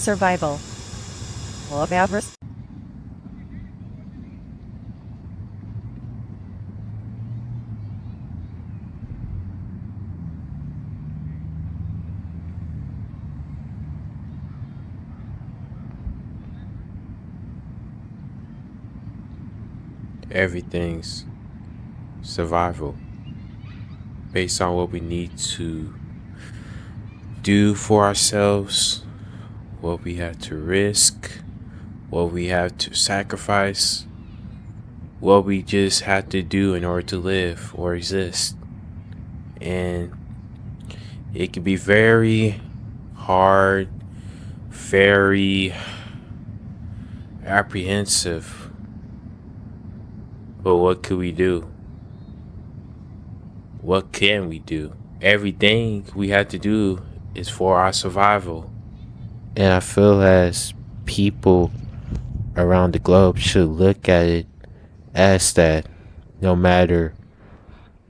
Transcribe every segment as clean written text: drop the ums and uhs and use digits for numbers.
Survival. Love Everest. Everything's survival based on what we need to do for ourselves, what we have to risk, what we have to sacrifice, what we just have to do in order to live or exist. And it can be very hard, very apprehensive. But what could we do? What can we do? Everything we have to do is for our survival. And I feel as people around the globe should look at it as that, no matter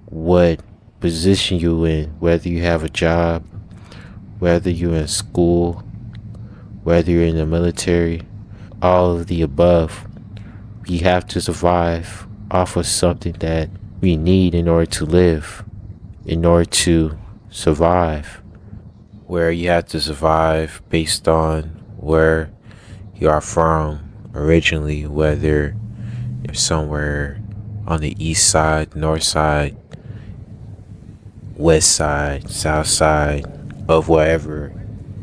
what position you're in, whether you have a job, whether you're in school, whether you're in the military, all of the above, we have to survive off of something that we need in order to live, in order to survive. Where you have to survive based on where you are from originally, whether you're somewhere on the east side, north side, west side, south side of whatever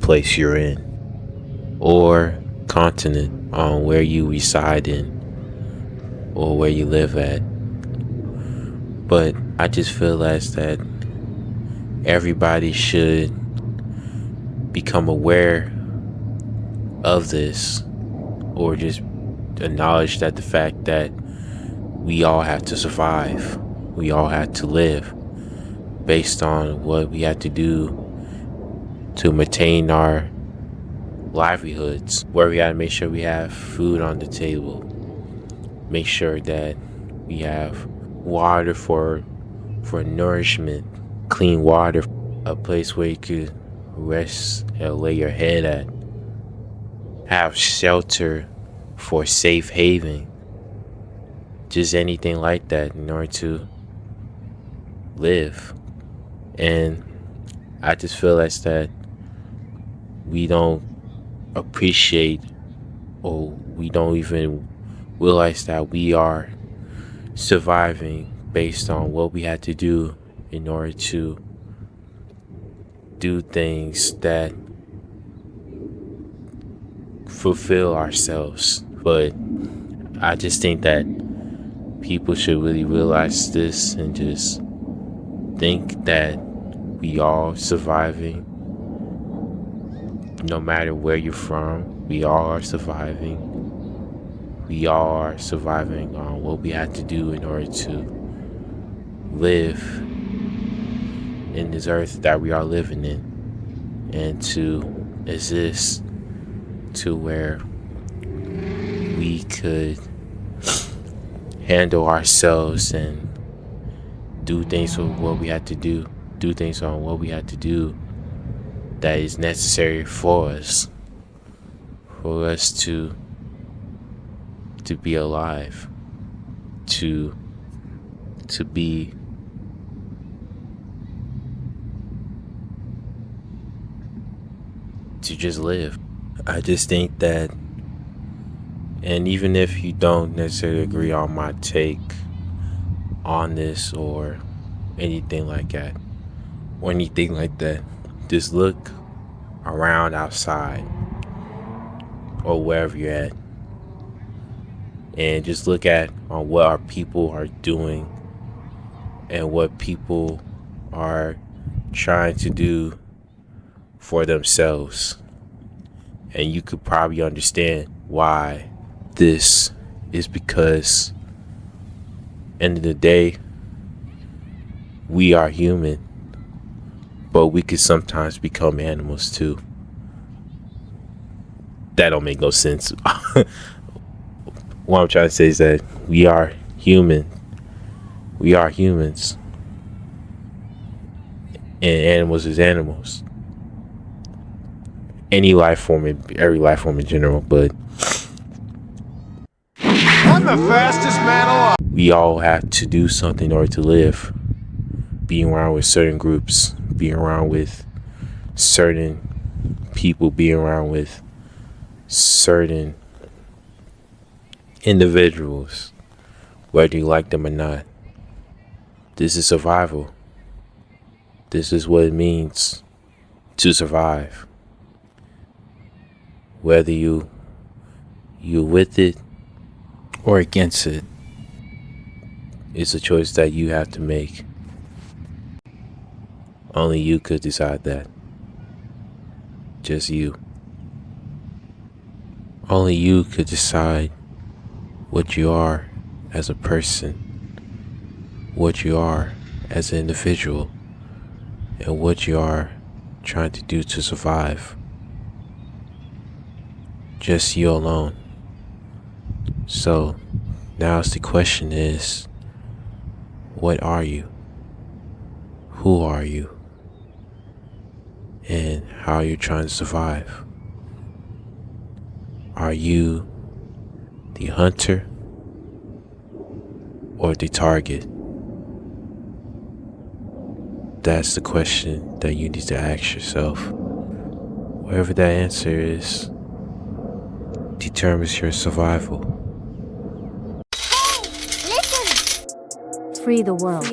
place you're in, or continent on where you reside in or where you live at. But I just feel as that everybody should become aware of this, or just acknowledge that the fact that we all have to survive, we all have to live based on what we have to do to maintain our livelihoods, where we gotta make sure we have food on the table, make sure that we have water for nourishment, clean water, a place where you could rest and lay your head at, have shelter for safe haven, just anything like that in order to live. And I just feel as that we don't appreciate, or we don't even realize that we are surviving based on what we had to do in order to do things that fulfill ourselves. But I just think that people should really realize this and just think that we all surviving, no matter where you're from. We all are surviving. We all are surviving on what we have to do in order to live in this earth that we are living in, and to exist to where we could handle ourselves and do things with what we have to do things on what we have to do that is necessary for us to be alive, to be to just live. I just think that, and even if you don't necessarily agree on my take on this or anything like that, just look around outside or wherever you're at, and just look at on what our people are doing and what people are trying to do for themselves. And you could probably understand why this is, because end of the day, we are human, but we could sometimes become animals too. That don't make no sense. What I'm trying to say is that we are human. We are humans. And animals is animals. any life form, every life form in general, but I'm the fastest man alive. we all have to do something in order to live. Being around with certain groups, being around with certain people, being around with certain individuals, whether you like them or not. This is survival. This is what it means to survive. Whether you with it or against it, it's a choice that you have to make. Only you could decide that. Just you. Only you could decide what you are as a person, what you are as an individual, and what you are trying to do to survive. Just you alone. So now the question is, what are you? Who are you? And how are you trying to survive? Are you the hunter or the target? That's the question that you need to ask yourself. Whatever that answer is, determines your survival. Listen! Free the world.